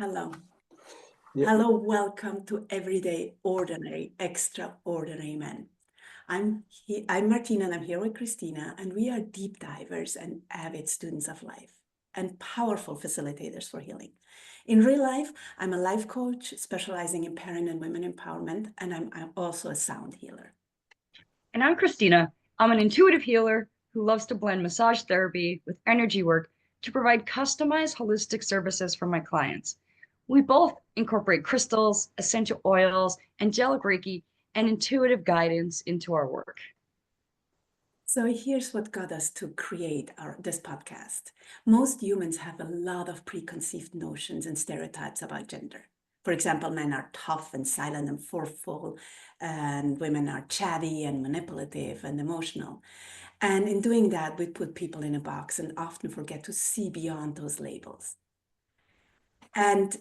Hello. Yeah. Hello, welcome to Everyday Ordinary, Extraordinary Men. I'm Martina and I'm here with Christina, and we are deep divers and avid students of life and powerful facilitators for healing. In real life, I'm a life coach specializing in parent and women empowerment, and I'm also a sound healer. And I'm Christina. I'm an intuitive healer who loves to blend massage therapy with energy work to provide customized holistic services for my clients. We both incorporate crystals, essential oils, angelic Reiki, and intuitive guidance into our work. So here's what got us to create this podcast. Most humans have a lot of preconceived notions and stereotypes about gender. For example, men are tough and silent and forceful, and women are chatty and manipulative and emotional. And in doing that, we put people in a box and often forget to see beyond those labels. And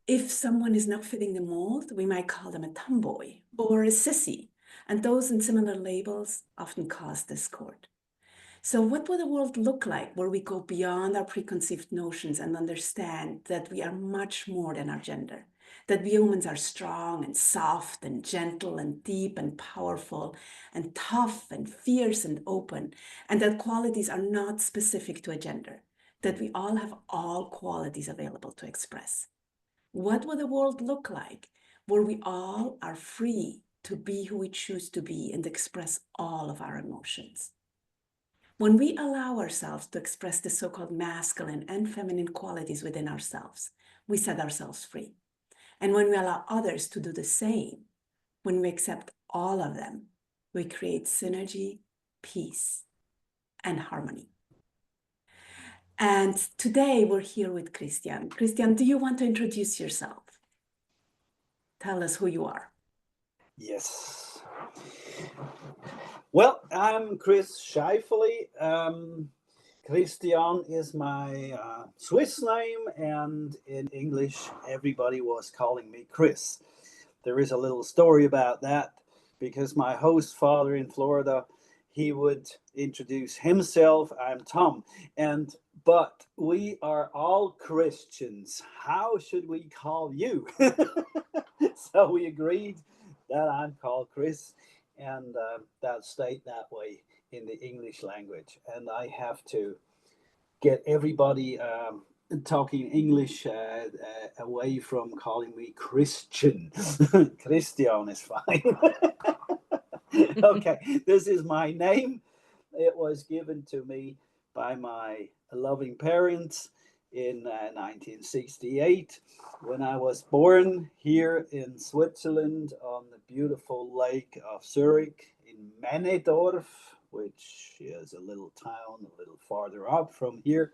if someone is not fitting the mold, we might call them a tomboy or a sissy. And those and similar labels often cause discord. So what would the world look like where we go beyond our preconceived notions and understand that we are much more than our gender? That we humans are strong and soft and gentle and deep and powerful and tough and fierce and open, and that qualities are not specific to a gender, that we all have all qualities available to express. What would the world look like where we all are free to be who we choose to be and express all of our emotions? When we allow ourselves to express the so-called masculine and feminine qualities within ourselves, we set ourselves free. And when we allow others to do the same, when we accept all of them, we create synergy, peace, and harmony. And today we're here with Christian. Christian, do you want to introduce yourself? Tell us who you are. Yes. Well, I'm Chris Scheifele. Christian is my Swiss name, and in English, everybody was calling me Chris. There is a little story about that because my host father in Florida, he would introduce himself. I'm Tom, but we are all Christians. How should we call you? So we agreed that I'm called Chris, and that stayed that way in the English language. And I have to get everybody talking English away from calling me Christian. Christian is fine. Okay, this is my name. It was given to me by my loving parents in 1968 when I was born here in Switzerland on the beautiful lake of Zurich in Männedorf, which is a little town a little farther up from here.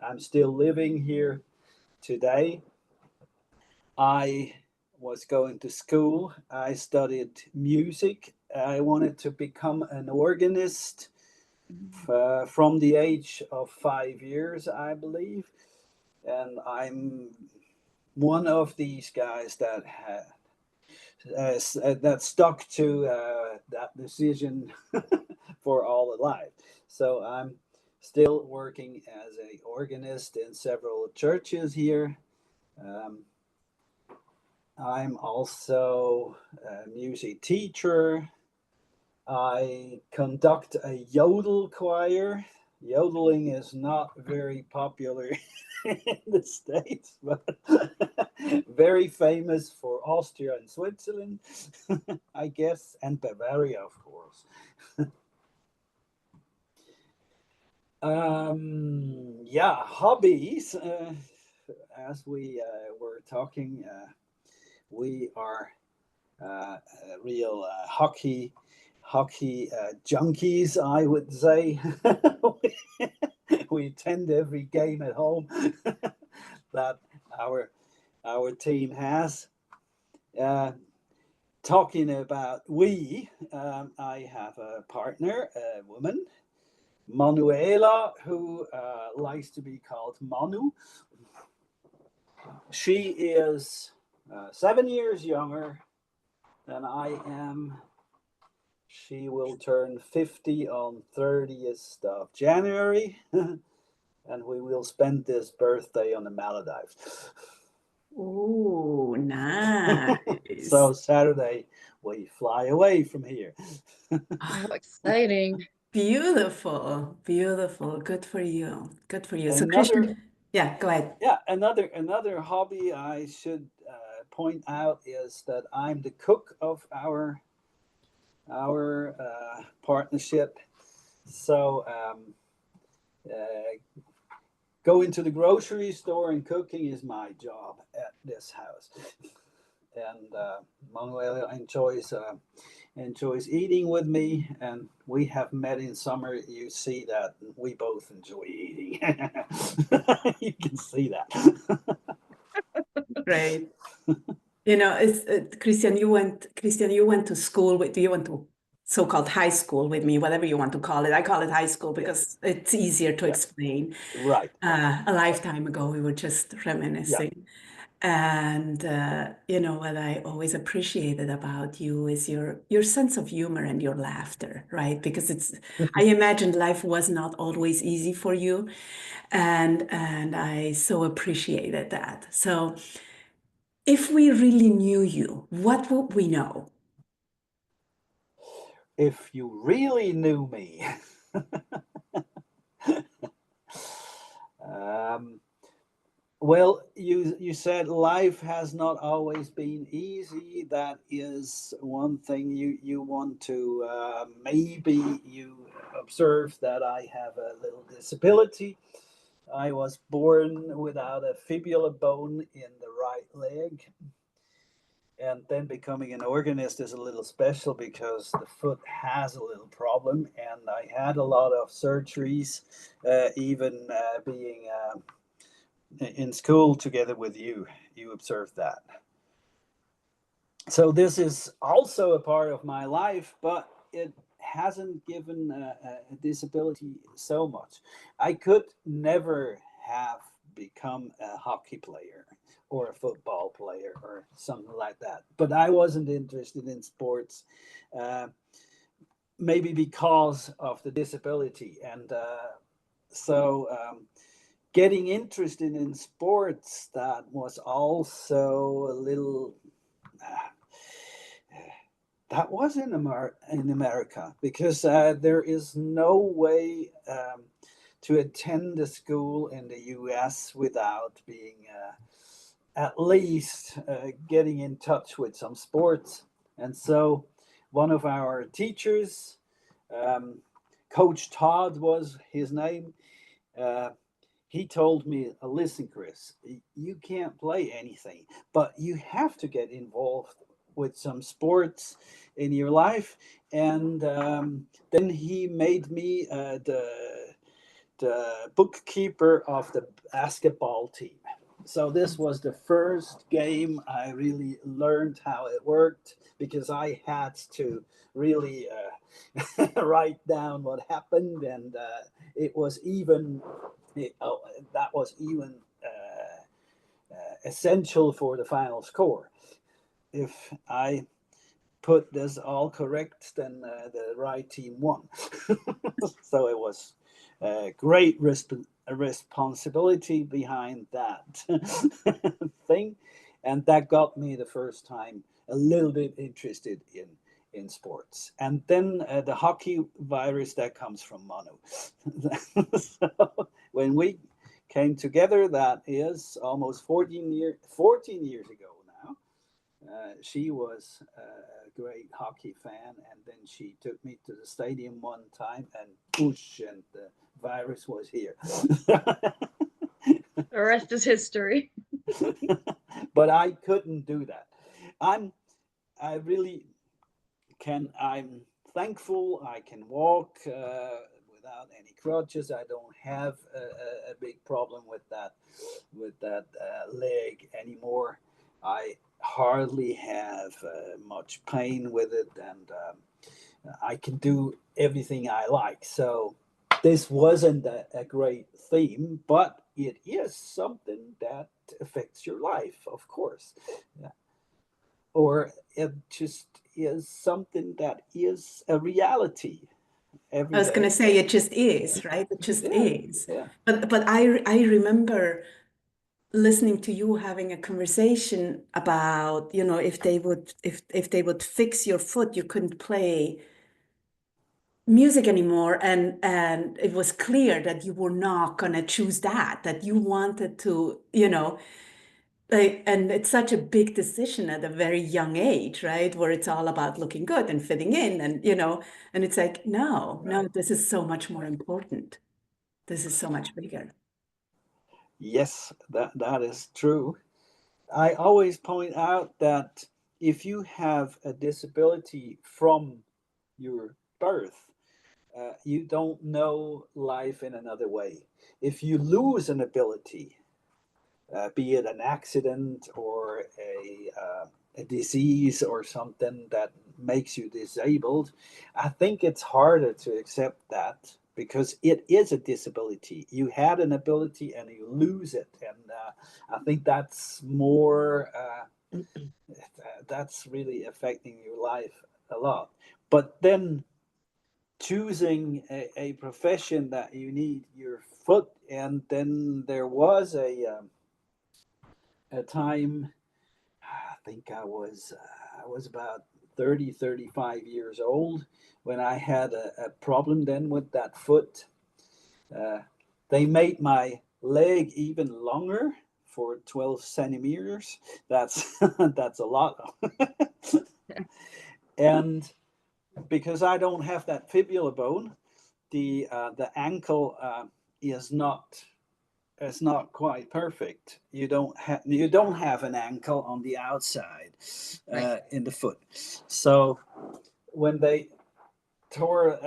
I'm still living here today. I was going to school. I studied music. I wanted to become an organist from the age of 5 years, I believe. And I'm one of these guys that that stuck to that decision for all the life. So I'm still working as an organist in several churches here. Um, I'm also a music teacher. I conduct a yodel choir. Yodeling is not very popular in the States, but very famous for Austria and Switzerland, I guess, and Bavaria, of course. Yeah, hobbies. As we were talking, we are real hockey junkies, I would say. We attend every game at home that our team has. Uh, Talking about I have a partner, a woman, Manuela, who likes to be called Manu. She is 7 years younger than I am. She will turn 50 on 30th of January, and we will spend this birthday on the Maldives. Oh, nice. So Saturday we fly away from here. Oh, exciting. Beautiful, beautiful. Good for you. Good for you. So Another, Christian, yeah, go ahead. yeah, another hobby I should point out is that I'm the cook of our partnership. So going to the grocery store and cooking is my job at this house. And Manuel enjoys eating with me, and we have met in summer. You see that we both enjoy eating. You can see that. Great. You know, it's Christian, you went to school with, you went to so-called high school with me, whatever you want to call it. I call it high school Yeah, because it's easier to yeah, explain. right. A lifetime ago, we were just Yeah. reminiscing. And you know, what I always appreciated about you is your sense of humor and your laughter, right? Because I imagine life was not always easy for you, and I so appreciated that. So if we really knew you, what would we know? If you really knew me, um, well, you said life has not always been easy. That is one thing you want to maybe you observe that I have a little disability. I was born without a fibula bone in the right leg, and then becoming an organist is a little special because the foot has a little problem, and I had a lot of surgeries, even being in school together with you. You observed that. So this is also a part of my life, but it hasn't given a disability so much. I could never have become a hockey player or a football player or something like that, but I wasn't interested in sports, uh, maybe because of the disability. And so getting interested in sports, that was also a little that was in America because there is no way to attend a school in the US without being at least getting in touch with some sports. And so one of our teachers, um, Coach Todd was his name, uh, he told me, listen, Chris, you can't play anything, but you have to get involved with some sports in your life. And then he made me the bookkeeper of the basketball team. So this was the first game I really learned how it worked because I had to really write down what happened, and it was even that was even essential for the final score. If I put this all correct, then the right team won. So it was a great responsibility behind that thing, and that got me the first time a little bit interested in sports. And then the hockey virus that comes from Manu. So when we came together, that is almost 14 years ago now. She was a great hockey fan, and then she took me to the stadium one time, and whoosh, and the virus was here. The rest is history. But I couldn't do that. I'm, I really I'm thankful I can walk without any crutches. I don't have a big problem with that leg anymore. I hardly have much pain with it, and I can do everything I like. So this wasn't a great theme, but it is something that affects your life, of course. Yeah. Or it just is something that is a reality I every was going to day. say it just Yeah, is, right? It just yeah, is. yeah. But I remember listening to you having a conversation about, you know, if they would fix your foot, you couldn't play music anymore, and it was clear that you were not going to choose that you wanted to, you know, like, and it's such a big decision at a very young age, right? Where it's all about looking good and fitting in, and you know, and it's like, no, no, Right. this is so much more important. This is so much bigger. Yes, that is true. I always point out that if you have a disability from your birth, you don't know life in another way. If you lose an ability, be it an accident or a disease or something that makes you disabled, I think it's harder to accept that because it is a disability. You had an ability and you lose it, and I think that's more. That's really affecting your life a lot. But then choosing a profession that you need your foot, and then there was a time. I think I was about 30, 35 years old when I had a problem then with that foot. Uh, they made my leg even longer for 12 centimeters. That's that's a lot. And because I don't have that fibula bone, the ankle is not it's not quite perfect. You don't have an ankle on the outside Right. in the foot. So when they tore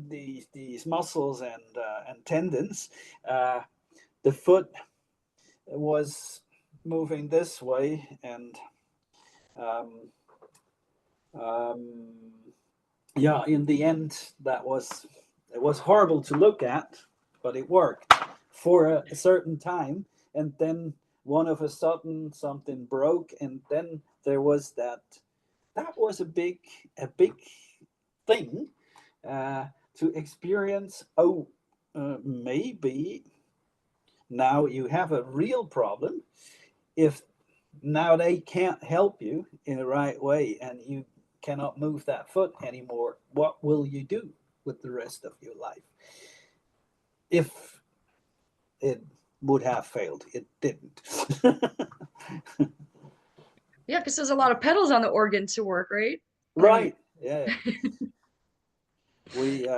these muscles and tendons, uh, the foot was moving this way, and um, um, yeah, in the end, it was horrible to look at, but it worked for a certain time, and then one of a sudden something broke, and then there was that was a big thing uh, to experience. Oh, maybe now you have a real problem. If now they can't help you in the right way and you cannot move that foot anymore, what will you do with the rest of your life? If it would have failed, it didn't. Yeah, because there's a lot of pedals on the organ to work, right? I mean, Right. Yeah. We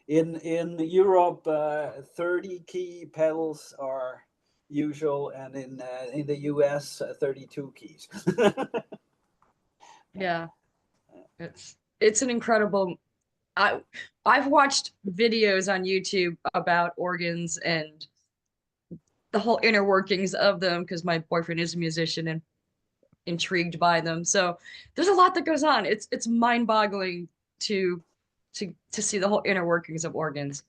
in Europe, 30 key pedals are usual, and in the US, 32 keys. yeah, it's an incredible. I I've watched videos on YouTube about organs and the whole inner workings of them because my boyfriend is a musician and intrigued by them. So there's a lot that goes on. It's mind-boggling to to see the whole inner workings of organs.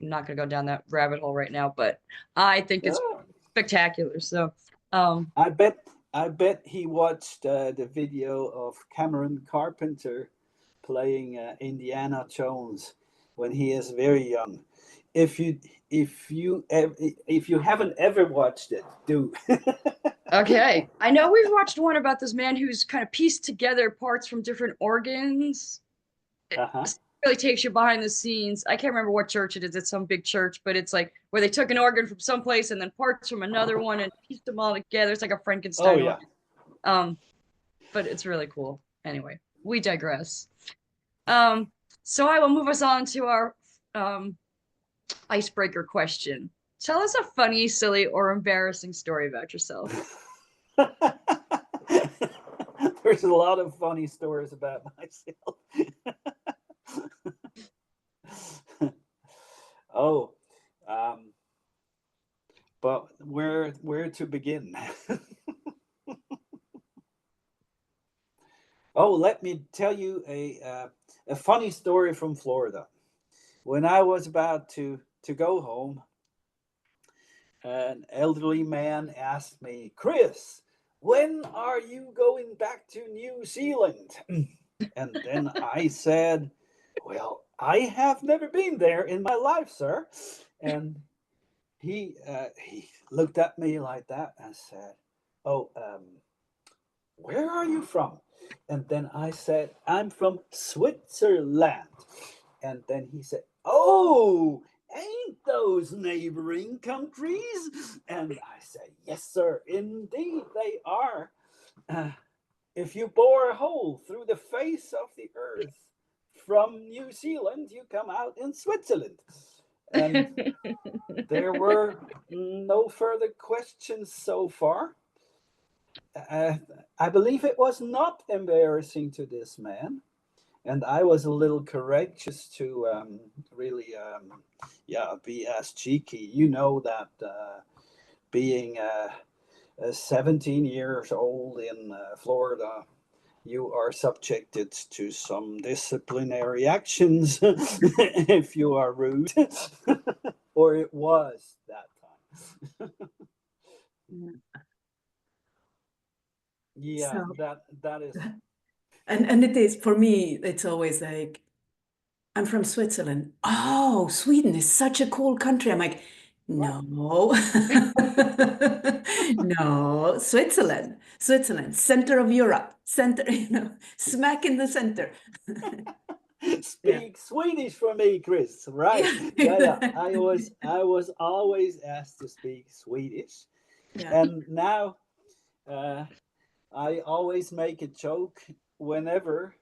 I'm not gonna go down that rabbit hole right now, but I think it's Yeah. spectacular. So um I bet I bet he watched the video of Cameron Carpenter playing Indiana Jones when he is very young. If you if you haven't ever watched it, do. okay. I know we've watched one about this man who's kind of pieced together parts from different organs. Uh-huh. Really takes you behind the scenes. I can't remember what church it is. It's some big church, but it's like where they took an organ from someplace and then parts from another one and pieced them all together. It's like a Oh Frankenstein yeah. organ. Um, but it's really cool. Anyway, we digress. Um, so I will move us on to our um icebreaker question. Tell us a funny, silly, or embarrassing story about yourself. There's a lot of funny stories about myself. Oh, um, but where to begin? Oh, let me tell you a funny story from Florida. When I was about to go home, an elderly man asked me, "Chris, when are you going back to New Zealand?" And then I said, "Well, I have never been there in my life, sir." And he looked at me like that and said, "Oh, where are you from?" And then I said, "I'm from Switzerland." And then he said, "Oh, ain't those neighboring countries?" And I said, "Yes, sir, indeed they are. Uh, if you bore a hole through the face of the earth from New Zealand, you come out in Switzerland." And there were no further questions so far. Uh, I believe it was not embarrassing to this man, and I was a little courageous to really, yeah, be as cheeky. You know that being 17 years old in Florida, you are subjected to some disciplinary actions if you are rude, or it was that time. Yeah, So, that is and it is for me, it's always like, I'm from Switzerland. Oh, Sweden is such a cool country. I'm like, right. no, no, Switzerland, Switzerland, center of Europe, center, smack in the center. Yeah. Speak Swedish for me, Chris. Right? Yeah, yeah. Yeah. I was always asked to speak Swedish, Yeah. and now uh, I always make a joke whenever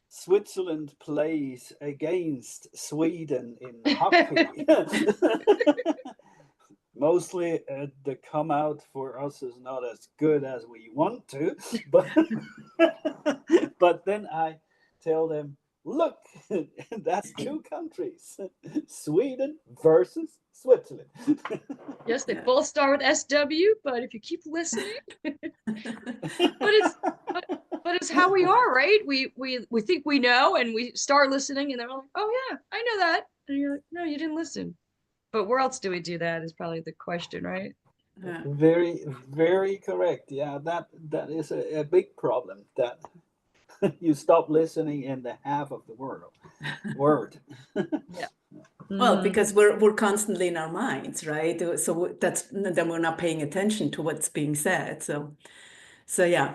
Switzerland plays against Sweden in hockey. Mostly the come out for us is not as good as we want to, but but then I tell them, look, that's two countries, Sweden versus Switzerland. Yes, they Yeah. both start with SW, but if you keep listening, but it's but, but it's how we are, right? We think we know, and we start listening, and they're like, "Oh yeah, I know that," and you're like, "No, you didn't listen." But where else do we do that? Is probably the question, right? Yeah. Very, very correct. Yeah, that is a big problem that you stop listening in the half of the word. Yeah. Well, Mhm. because we're constantly in our minds, right? So that's then we're not paying attention to what's being said. So yeah.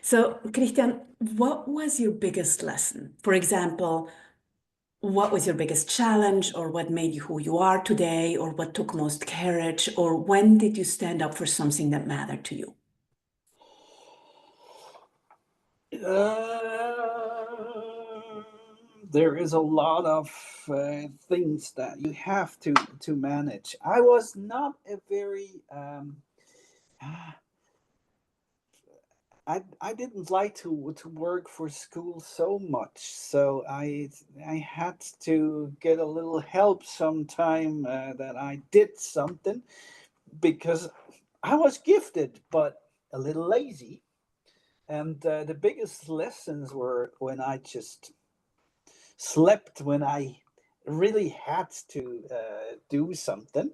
So Christian, what was your biggest lesson? For example, what was your biggest challenge, or what made you who you are today, or what took most courage, or when did you stand up for something that mattered to you? Uh, there is a lot of things that you have to manage. I was not a very I didn't like to work for school so much, so I had to get a little help sometime that I did something because I was gifted but a little lazy. And the biggest lessons were when I just slept when I really had to do something,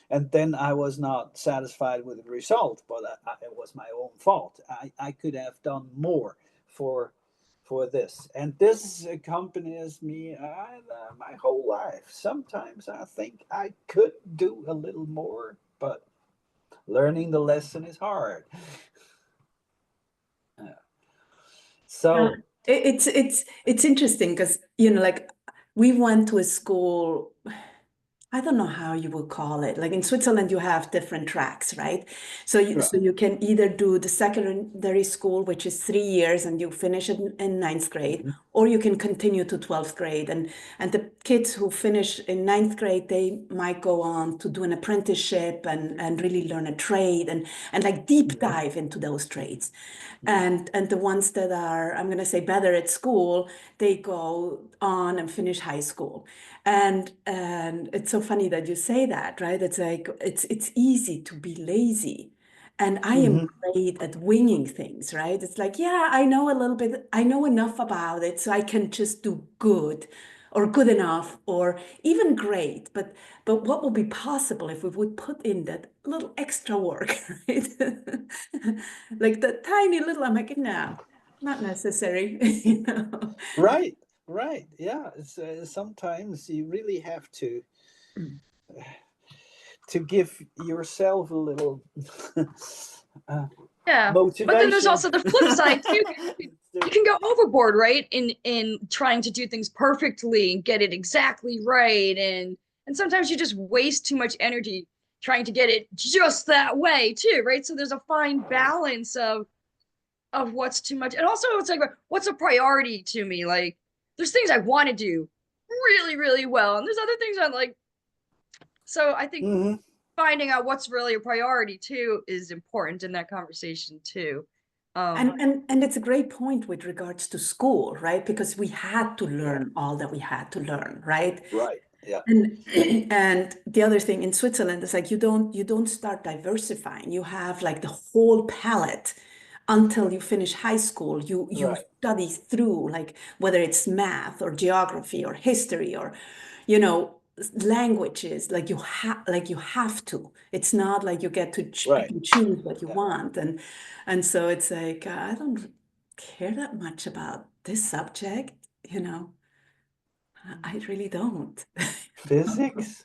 and then I was not satisfied with the result. But it was my own fault. I could have done more for this, and this accompanies me my whole life. Sometimes I think I could do a little more, but learning the lesson is hard. Yeah, So it's interesting because like we went to a school. I don't know how you would call it. Like in Switzerland, you have different tracks, right? So right. you can either do the secondary school, which is 3 years, and you finish it in ninth grade, Mhm. or you can continue to 12th grade. And the kids who finish in ninth grade, they might go on to do an apprenticeship and really learn a trade and like deep Mhm. dive into those trades. Mhm. And the ones that are, I'm going to say, better at school, they go on and finish high school. And it's so funny that you say that, right? It's like it's easy to be lazy. And I am Mhm. great at winging things, right? It's like, yeah, I know a little bit, I know enough about it, so I can just do good or good enough or even great. But what would be possible if we would put in that little extra work, right? Like the tiny little, I'm like, no, not necessary, you know. Right, right. Yeah, sometimes you really have to give yourself a little Yeah. motivation. But then there's also the flip side too. You can go overboard, right? In trying to do things perfectly and get it exactly right. And sometimes you just waste too much energy trying to get it just that way too, right? So there's a fine balance of what's too much. And also it's like what's a priority to me? Like there's things I want to do really, really well. And there's other things I'm like, so I think Mhm. finding out what's really a priority too is important in that conversation too. And it's a great point with regards to school, right? Because we had to learn all that we had to learn, right? Right. Yeah. And and the other thing in Switzerland is like you don't start diversifying. You have like the whole palette until you finish high school. You Right. study through like whether it's math or geography or history or you know languages like you have to. It's not like you get to pick Right. and choose what you Yeah. want and so it's like I don't care that much about this subject, you know. I really don't. Physics.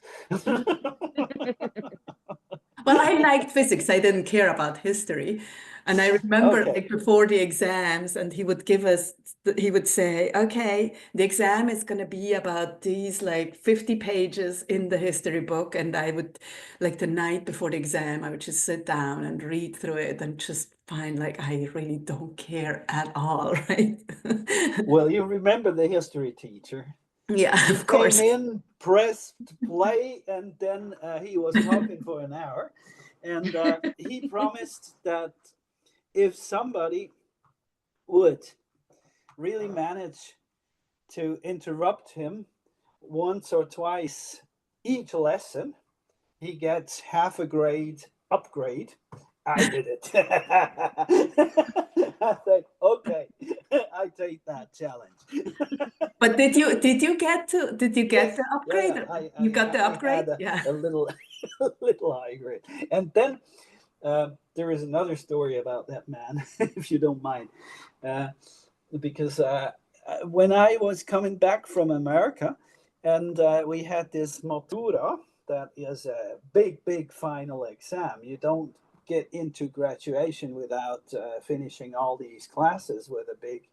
Well, I liked physics. I didn't care about history. And I remember Okay. like before the exams, and he would say, okay, the exam is going to be about these like 50 pages in the history book. And I would, like the night before the exam, I would just sit down and read through it and just find like I really don't care at all, right? Well, you remember the history teacher. Yeah, He of came course. in, pressed play, and then he was talking for an hour. And he promised that if somebody would really manage to interrupt him once or twice each lesson, he gets half a grade upgrade. I did it. I think, okay, I take that challenge. But did you get Yes, the yeah, upgrade? yeah. You got the I upgrade? had Yeah. a little, a little high grade, and then there is another story about that man, if you don't mind, uh, because when I was coming back from America, and we had this matura, that is a big, big final exam. You don't get into graduation without finishing all these classes with a big,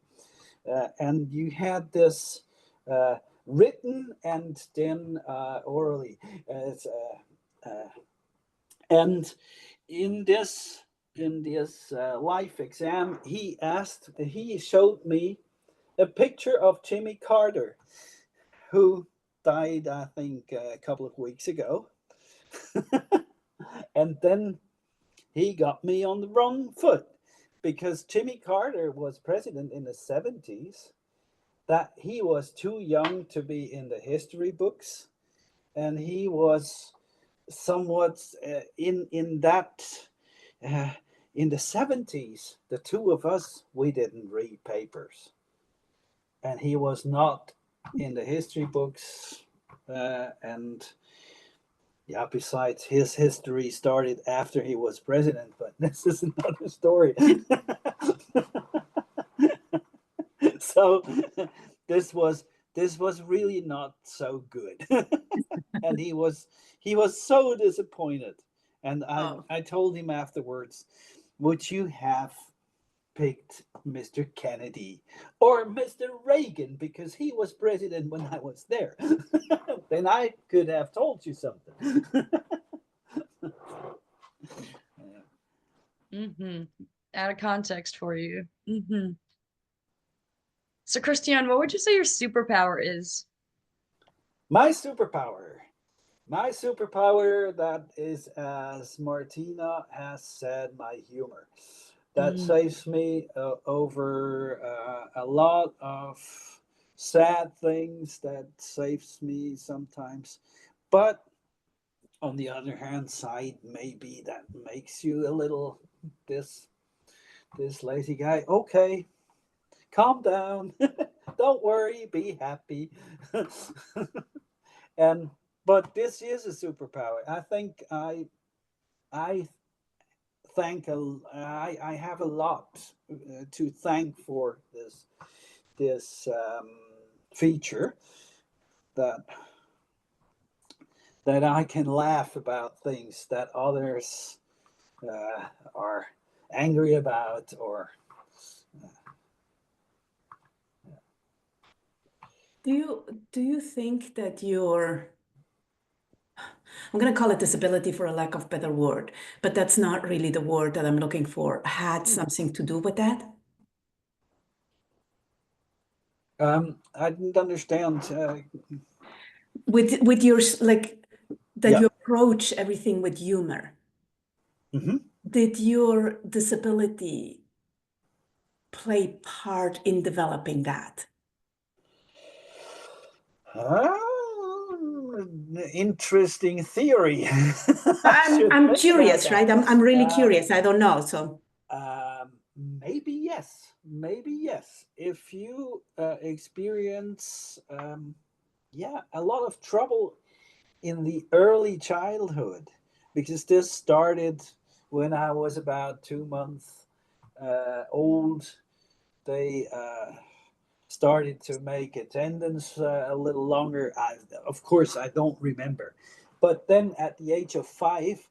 and you had this uh, written and then orally. Uh, and in this life exam, he showed me a picture of Jimmy Carter, who died, I think, a couple of weeks ago. And then he got me on the wrong foot because Jimmy Carter was president in the 70s, that he was too young to be in the history books, and he was somewhat in that uh, in the 70s, the two of us, we didn't read papers, and he was not in the history books. And yeah, besides, his history started after he was president, but this is another story. So this was this was really not so good. And he was so disappointed. And I Oh. I told him afterwards, would you have picked Mr. Kennedy or Mr. Reagan because he was president when I was there? Then I could have told you something. Mm-hmm. Out of context for you. Mm-hmm. So, Christian, what would you say your superpower is? My superpower. My superpower, that is, as Martina has said, my humor. That Mm, saves me over a lot of sad things. That saves me sometimes. But on the other hand side, maybe that makes you a little this this lazy guy. Okay, calm down. Don't worry, be happy. And but this is a superpower. I think I I have a lot to thank for this feature that that I can laugh about things that others are angry about, or Do you think that your, I'm going to call it disability for a lack of better word, but that's not really the word that I'm looking for, had something to do with that? I didn't understand. With your, like, that Yeah. you approach everything with humor. Hmm. Did your disability play part in developing that? Interesting theory. I I'm should I'm think about curious, right? that. I'm really curious. I don't know. So Maybe yes. Maybe yes. If you experience, yeah, a lot of trouble in the early childhood, because this started when I was about 2 months old. They started to make attendance a little longer. Of course, I don't remember. But then at the age of 5,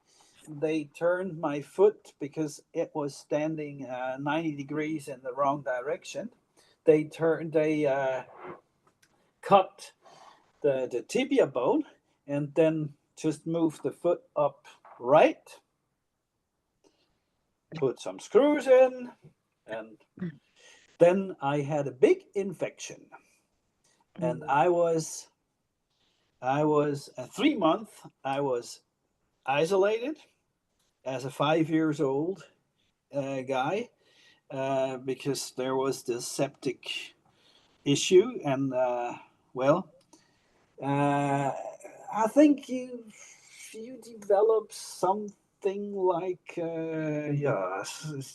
they turned my foot because it was standing 90 degrees in the wrong direction. They cut the tibia bone and then just moved the foot up right, put some screws in, and then I had a big infection. And I was 3 months. I was isolated as a 5 years old guy because there was this septic issue, and well, uh, I think you develop something like yeah,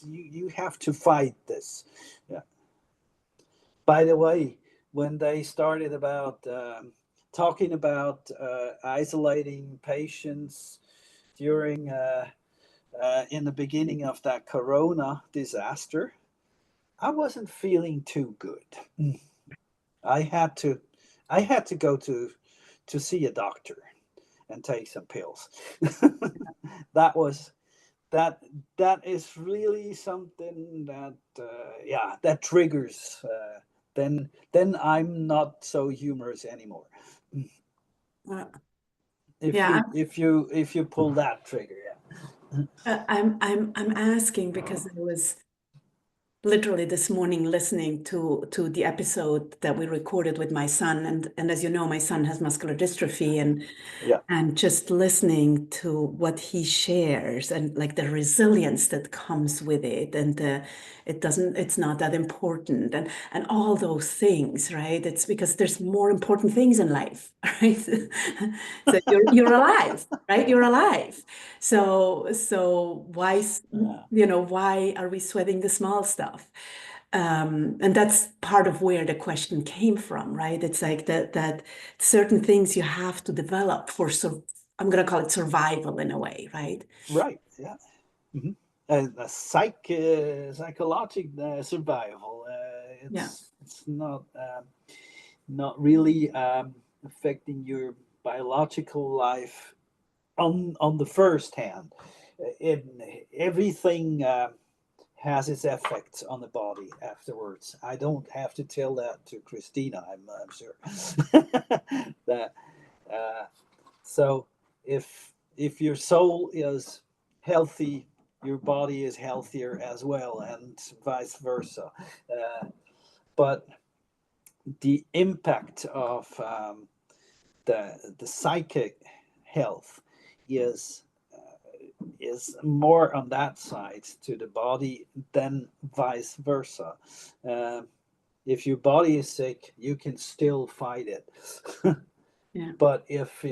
you have to fight this. Yeah. By the way, when they started about talking about isolating patients during in the beginning of that Corona disaster, I wasn't feeling too good. I had to, I had to go to see a doctor and take some pills. that was that that is really something that yeah, that triggers. Then I'm not so humorous anymore. uh, If yeah, you if you pull that trigger, yeah. I'm asking because I was literally this morning listening to the episode that we recorded with my son, and as you know, my son has muscular dystrophy, Yeah. and just listening to what he shares and like the resilience that comes with it, and it's not that important, and all those things, right? It's because there's more important things in life, right? So you're alive, right? You're alive. So why, Yeah. why are we sweating the small stuff? And that's part of where the question came from, right? It's like that certain things you have to develop for, I'm going to call it survival in a way, right? Right. Yeah. Hmm. A psychological survival. Yeah. It's not really affecting your biological life on the first hand. Everything has its effects on the body afterwards. I don't have to tell that to Christina. I'm sure that. Uh, so if your soul is healthy, your body is healthier as well, and vice versa. But the impact of the psychic health is is more on that side to the body than vice versa. Uh, if your body is sick, you can still fight it. Yeah. But if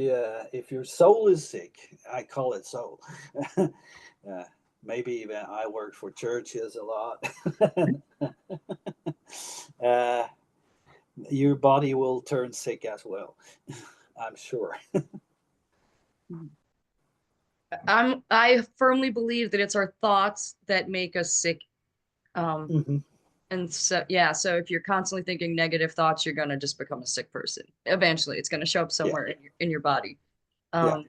your soul is sick, I call it soul. Maybe even I work for churches a lot. uh, your body will turn sick as well. I'm sure. I firmly believe that it's our thoughts that make us sick. Um, Hmm. and so yeah, so if you're constantly thinking negative thoughts, you're gonna just become a sick person. Eventually, it's gonna show up Yeah. somewhere in your body. Yeah.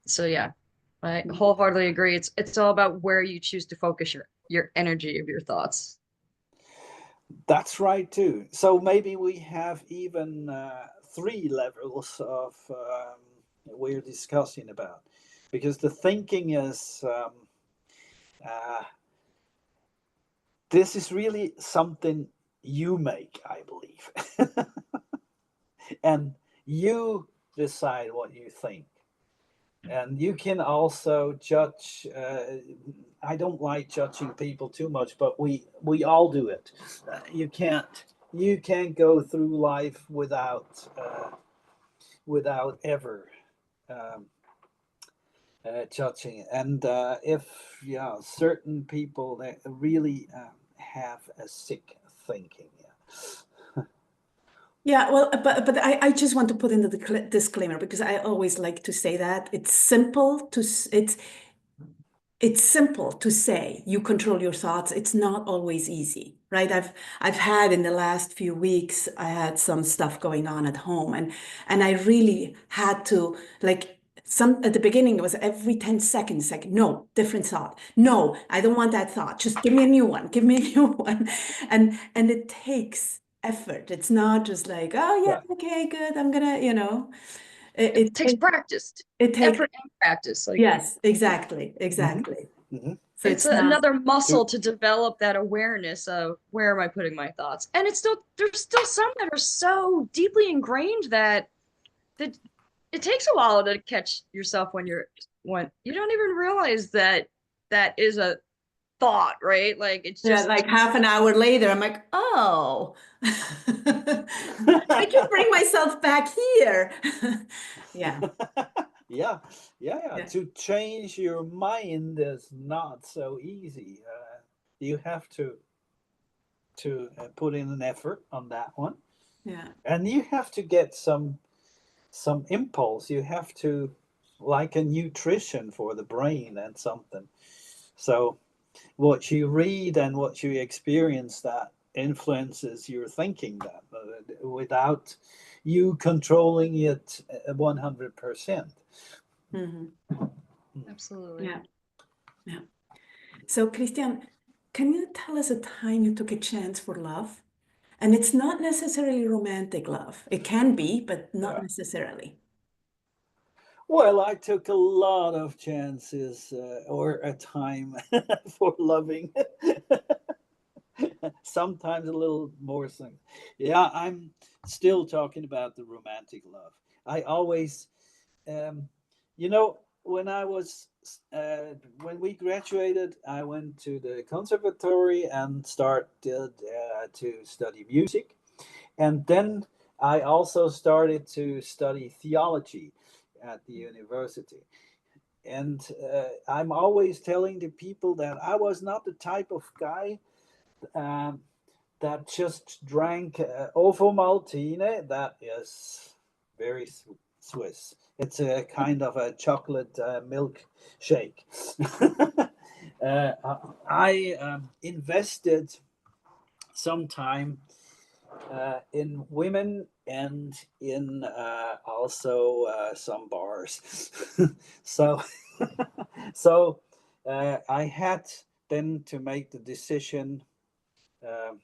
So yeah, I wholeheartedly agree. It's all about where you choose to focus your energy of your thoughts. That's right too. So maybe we have even three levels of we're discussing about, because the thinking is uh, this is really something you make, I believe, and you decide what you think. And you can also judge. I don't like judging people too much, but we all do it. You can't go through life without ever um, judging. And if yeah, certain people that really have a sick thinking. Yeah. Yeah, well, but I just want to put in the disclaimer because I always like to say that it's simple to say you control your thoughts. It's not always easy, right? I've had in the last few weeks, I had some stuff going on at home and I really had to like some at the beginning it was every 10 seconds, like, no, different thought. No, I don't want that thought. Just give me a new one. Give me a new one. And it takes effort. It's not just like, oh yeah, Yeah. okay, good. I'm gonna, It takes it practice, it takes effort and practice. Like yes, exactly, Mm-hmm. exactly. Mm-hmm. So it's it's not. another muscle to develop that awareness of where am I putting my thoughts. And there's still some that are so deeply ingrained that it takes a while to catch yourself when you don't even realize that that is a thought, right? Like it's Yeah, just like half an hour later, I'm like, oh, I can bring myself back here. Yeah, Yeah, yeah, yeah. yeah, To change your mind is not so easy. You have to put in an effort on that one, yeah. and you have to get some impulse. You have to like a nutrition for the brain and something. So what you read and what you experience that influences your thinking that without you controlling it 100%. Hmm. absolutely. Yeah, yeah. So, Christian, can you tell us a time you took a chance for love? And it's not necessarily romantic love. It can be, but not Yeah. necessarily. Well, I took a lot of chances or a time for loving. Sometimes a little more things. Yeah, I'm still talking about the romantic love. I always, um, when I was, when we graduated, I went to the conservatory and started to study music. And then I also started to study theology at the university. And I'm always telling the people that I was not the type of guy um, that just drank Ovo Maltine. That is very Swiss. It's a kind of a chocolate milk shake. uh, I invested some time in women and in also some bars. so so I had then to make the decision um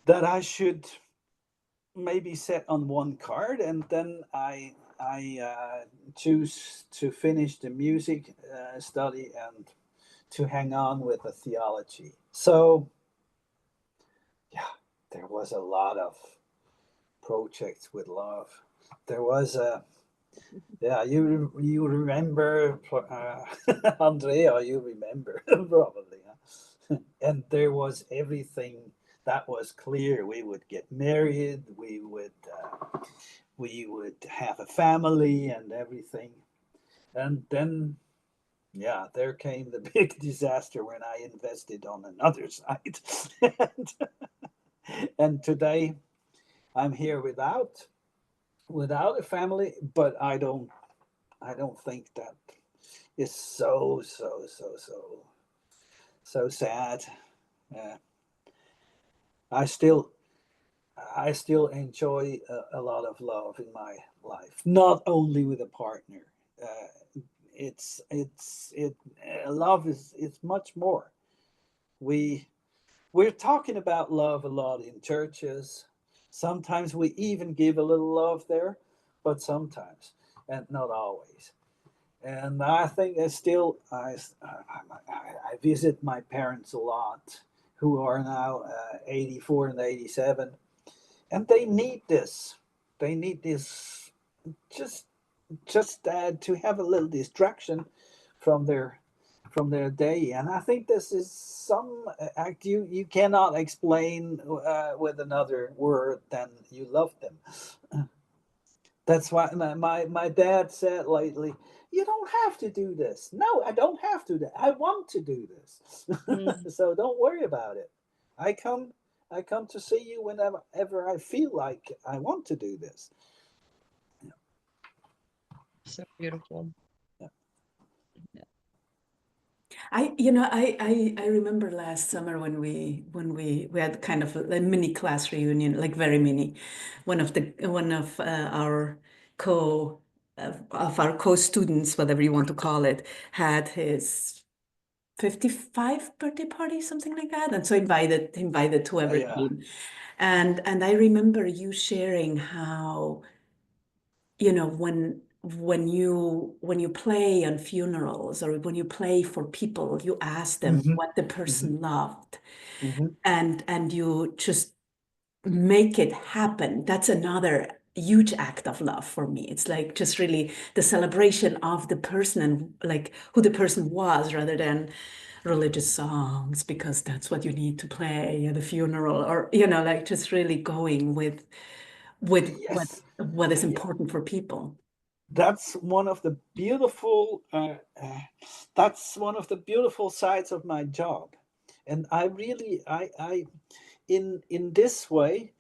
that I should maybe set on one card, and then I choose to finish the music study and to hang on with the theology. So yeah, there was a lot of projects with love. There was a yeah, you remember Andrea, you remember probably, huh? And there was everything that was clear. We would get married. We would have a family and everything. And then yeah, there came the big disaster when I invested on another side. and, and today I'm here without a family, but I don't think that is so sad. Uh, I still I still enjoy a lot of love in my life, not only with a partner. It love is it's much more. We we're talking about love a lot in churches. Sometimes we even give a little love there, but sometimes, and not always. And I think I still I visit my parents a lot, who are now 84 and 87, and they need this. They need this just to have a little distraction from their day. And I think this is some act you cannot explain with another word than you love them. That's why my dad said lately, you don't have to do this. No, I don't have to do that. I want to do this. Mm, So don't worry about it. I come I come to see you whenever I feel like I want to do this. so beautiful. Yeah. Yeah. I remember last summer when we had kind of a mini class reunion, like very mini. One of our co of our co-students, whatever you want to call it, had his 55 birthday party, something like that. And so invited whoever Yeah. came. And I remember you sharing how, when you play on funerals or when you play for people, you ask them Hmm. what the Hmm. person loved, Hmm. and you just make it happen. That's another huge act of love for me. It's like just really the celebration of the person and like who the person was, rather than religious songs, because that's what you need to play at a funeral, or like just really going with Yes. what is Yeah. important for people. That's one of the beautiful. That's one of the beautiful sides of my job, and I really, I, in this way,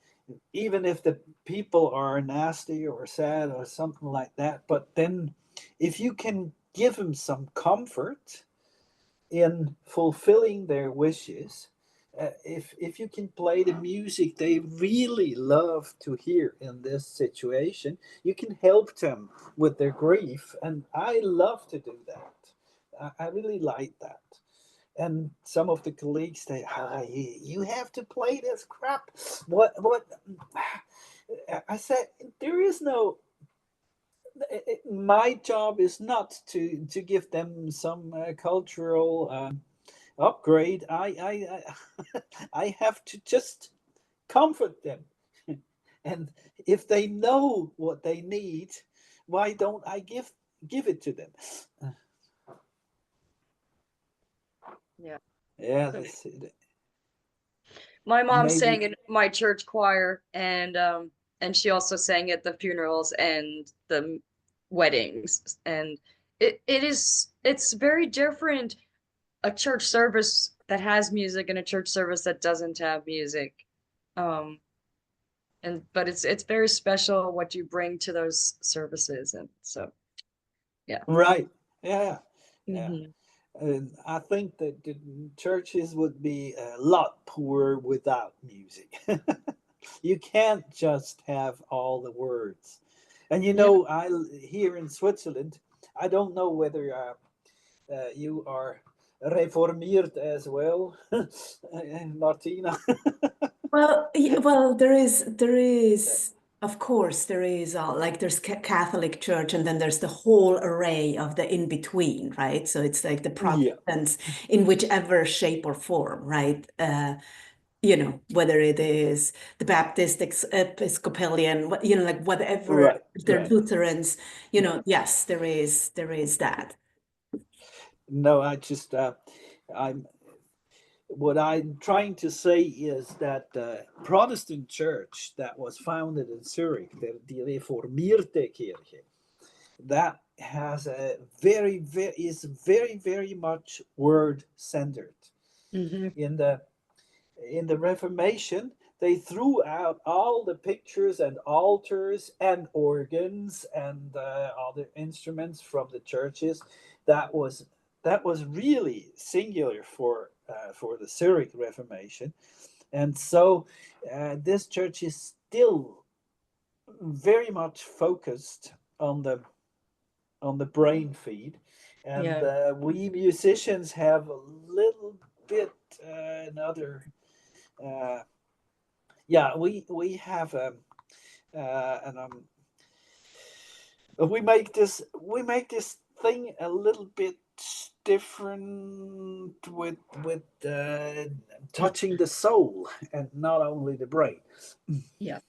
even if the people are nasty or sad or something like that, but then, if you can give them some comfort in fulfilling their wishes, if you can play the music they really love to hear in this situation, you can help them with their grief. And I love to do that. I really like that. And some of the colleagues say, you have to play this crap. What? I said, there is no. My job is not to give them some cultural upgrade. I have to just comfort them, and if they know what they need, why don't I give it to them? Uh, Yeah. yeah, So that's it. my mom sang Maybe. in my church choir, and she also sang at the funerals and the weddings. And it's very different, a church service that has music and a church service that doesn't have music. Um, and but it's very special what you bring to those services. And so yeah. Right. Yeah. Yeah. Hmm. And I think that the churches would be a lot poorer without music. You can't just have all the words. And Yeah. I here in Switzerland, I don't know whether you are reformiert as well, Martina. Well, there is, of course, there is like there's Catholic Church, and then there's the whole array of the in between, right? So it's like the Yeah. Protestants in whichever shape or form, right? Whether it is the Baptist, Episcopalian, like whatever, Right. if they're Right. Lutherans, yes, there is that. No, I'm what I'm trying to say is that the Protestant church that was founded in Zurich, the Reformierte Kirche, that has a is very very much word centered. Hmm. In the Reformation, they threw out all the pictures and altars and organs and other instruments from the churches. That was that was really singular for the Zurich Reformation, and so this church is still very much focused on the brain feed, and Yeah. we musicians have a little bit another. Uh, yeah, we have and we make this thing a little bit different with touching the soul and not only the brain. Yeah.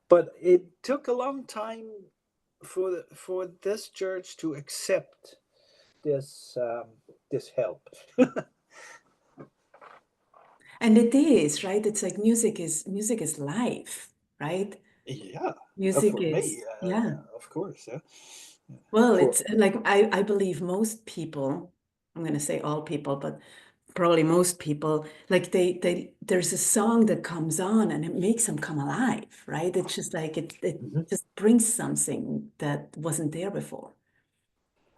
But it took a long time for this church to accept this help. And it is, right? It's like music is life, right? Yeah, Music for me, is, yeah. of course. Yeah. Well, For it's like I believe most people, I'm going to say all people, but probably most people, like there's a song that comes on and it makes them come alive, right? It's just like it Mhm. just brings something that wasn't there before.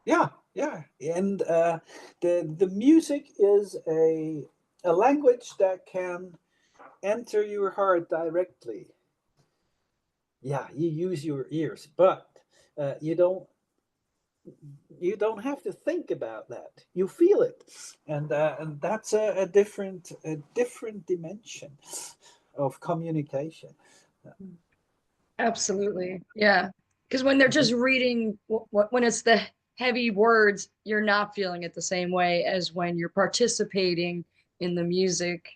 Yeah, yeah, and the music is a language that can enter your heart directly. Yeah, you use your ears, but you don't have to think about that. You feel it, and that's a different dimension of communication. Absolutely. Yeah. Because when they're just reading, when it's the heavy words, you're not feeling it the same way as when you're participating in the music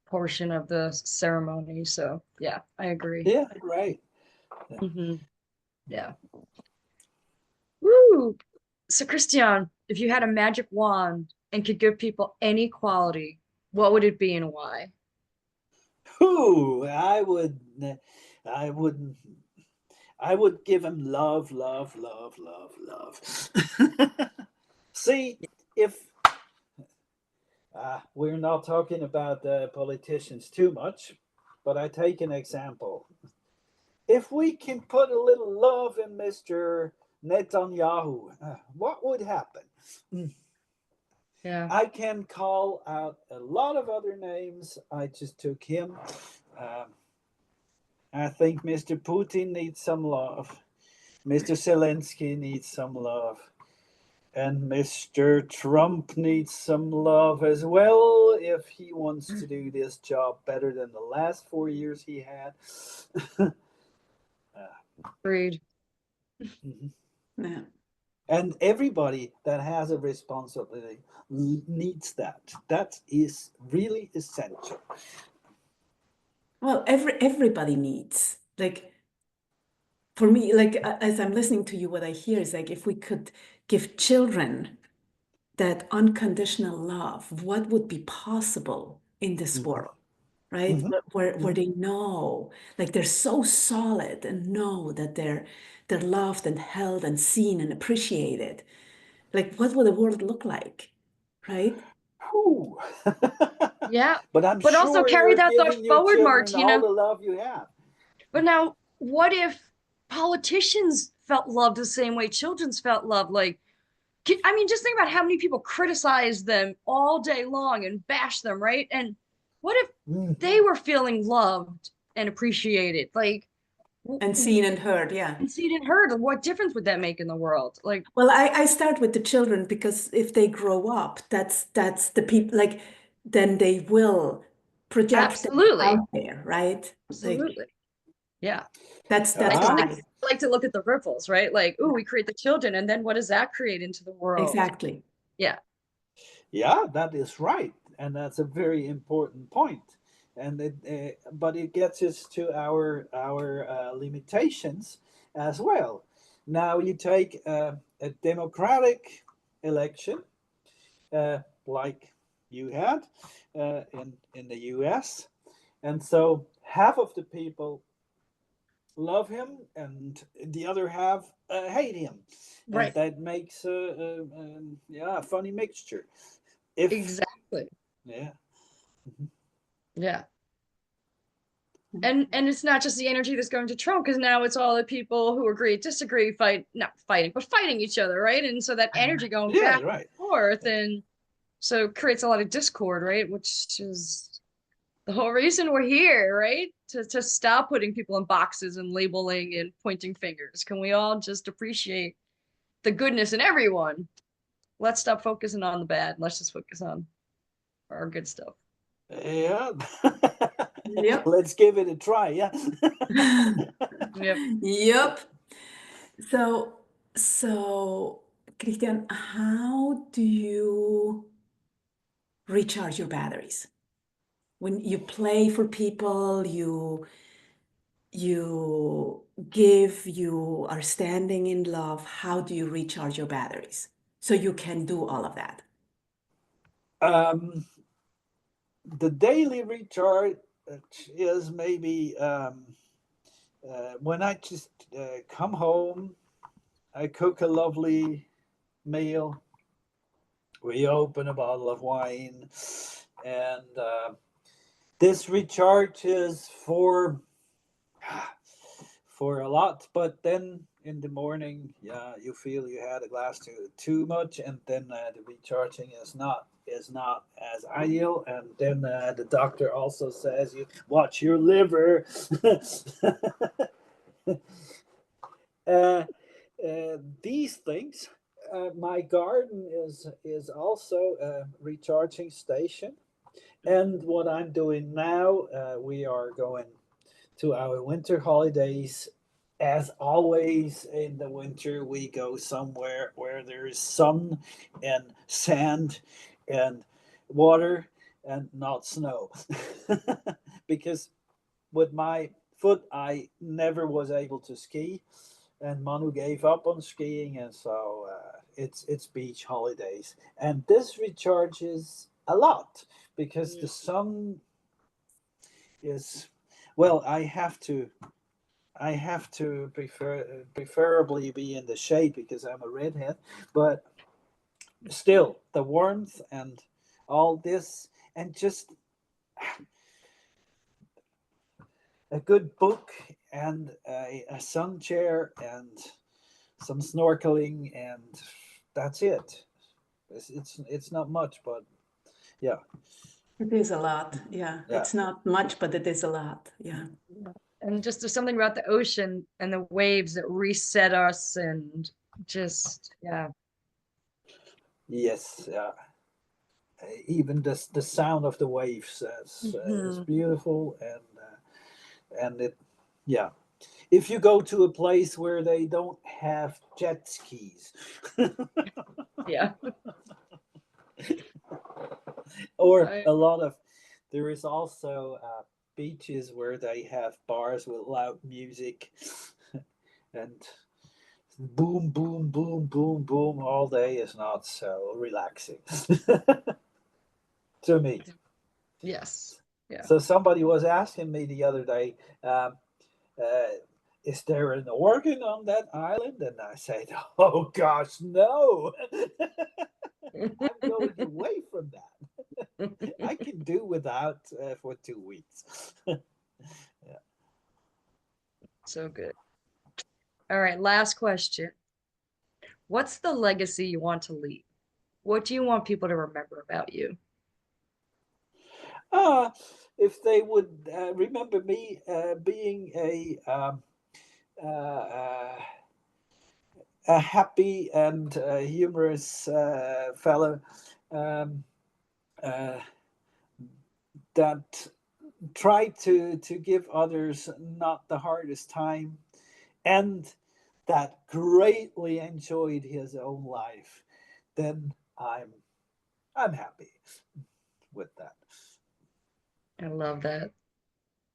portion of the ceremony. So, yeah, I agree. Yeah, right. Hmm. Yeah. Woo. So, Christian, if you had a magic wand and could give people any quality, what would it be and why? Who I would, I would give him love, love, love, love, love. See, if we're not talking about politicians too much, but I take an example. If we can put a little love in Mr. Netanyahu, what would happen? Yeah. I can call out a lot of other names. I just took him. Um, I think Mr. Putin needs some love. Mr. Zelensky needs some love. And Mr. Trump needs some love as well if he wants to do this job better than the last 4 years he had. Agreed. Mhm. Yeah. And everybody that has a responsibility needs that. That is really essential. Well, everybody needs, like, for me, like as I'm listening to you, what I hear is like if we could give children that unconditional love, what would be possible in this Mhm. world, right? Mhm. Where Mhm. they know, like they're so solid and know that they're loved and held and seen and appreciated. Like what would the world look like, right? Whew. Yeah. But I'm But also sure carry you're that thought giving your forward, children all Martina. the love you have. But now, what if politicians felt loved the same way children's felt loved? Like, I mean, just think about how many people criticize them all day long and bash them, right? And what if Mm. they were feeling loved and appreciated? Like, And seen and heard, yeah. and seen and heard. What difference would that make in the world? Like, Well, I start with the children because if they grow up, that's the people, like then they will project that absolutely, out there, right? Like absolutely. Yeah. that's I just Ah, like, why. like to look at the ripples, right? Like, ooh, we create the children, and then what does that create into the world? Exactly. Yeah. yeah, that is right, and that's a very important point. And but it gets us to our limitations as well. Now you take a democratic election, like you had in the U.S., and so half of the people love him and the other half hate him, and Right. that makes yeah, a funny mixture. If Exactly. yeah. Yeah. And it's not just the energy that's going to Trump, because now it's all the people who agree, disagree, fight, not fighting, but fighting each other, right? And so that energy going Yeah, back right. and forth, and so it creates a lot of discord, right? Which is the whole reason we're here, right? to stop putting people in boxes and labeling and pointing fingers? Can we all just appreciate the goodness in everyone? Let's stop focusing on the bad. Let's just focus on our good stuff. Yeah. Yep. Let's give it a try. Yeah. Yep. Yep. So, Christian, how do you recharge your batteries? When you play for people, you give, you are standing in love, how do you recharge your batteries so you can do all of that? The daily recharge is maybe when I just come home, I cook a lovely meal, we open a bottle of wine, and this recharge is for a lot. But then in the morning, yeah, you feel you had a glass too much, and then the recharging is not as ideal. And then the doctor also says you watch your liver. uh, these things. My garden is also a recharging station. And what I'm doing now, we are going to our winter holidays. As always, in the winter, we go somewhere where there is sun and sand and water and not snow. Because with my foot, I never was able to ski, and Manu gave up on skiing, and so it's beach holidays, and this recharges a lot because the sun is, well, I have to preferably be in the shade because I'm a redhead, but still the warmth and all this, and just a good book and a sun chair and some snorkeling, and that's it. It's not much, but yeah. It is a lot. Yeah. Yeah. It's not much, but it is a lot. Yeah. And just there's something about the ocean and the waves that reset us and just, yeah. Yes, yeah. Even the sound of the waves is beautiful, and it, yeah. If you go to a place where they don't have jet skis, Yeah. or I, a lot of, there is also beaches where they have bars with loud music and boom, boom, boom, boom, boom all day is not so relaxing to me. yes. Yeah. So somebody was asking me the other day, uh, is there an organ on that island? And I said, oh gosh, no. I'm going away from that. I can do without for 2 weeks. Yeah. So good. All right, last question. What's the legacy you want to leave? What do you want people to remember about you? Uh, if they would remember me being uh, uh, a happy and humorous fellow, um, uh, that tried to give others not the hardest time, and that greatly enjoyed his own life, then I'm happy with that. I love that.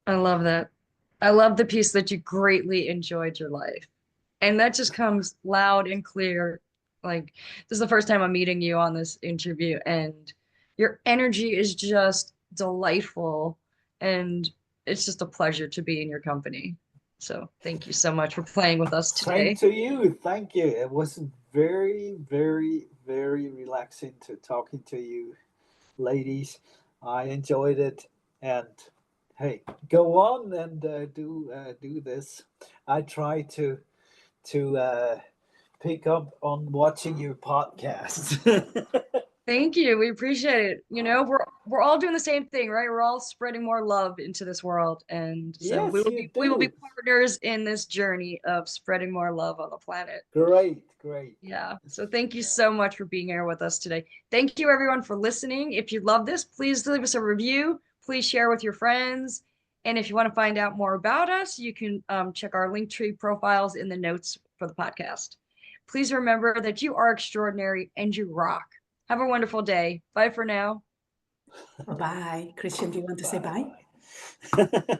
I love that. I love the piece that you greatly enjoyed your life. And that just comes loud and clear. Like, this is the first time I'm meeting you on this interview, and your energy is just delightful. And it's just a pleasure to be in your company. So, thank you so much for playing with us Same today. to you. Thank you. It was very, very, very relaxing to talking to you, ladies. I enjoyed it, and hey, go on and do this. I try to pick up on watching your podcast. Thank you. We appreciate it. You know, we're all doing the same thing, right? We're all spreading more love into this world. And so Yes, you we will be do. partners in this journey of spreading more love on the planet. Great, great. Yeah. So thank you Yeah. so much for being here with us today. Thank you everyone for listening. If you love this, please leave us a review. Please share with your friends. And if you want to find out more about us, you can check our Linktree profiles in the notes for the podcast. Please remember that you are extraordinary and you rock. Have a wonderful day. Bye for now. Bye. Christian, do you want to say bye? Bye.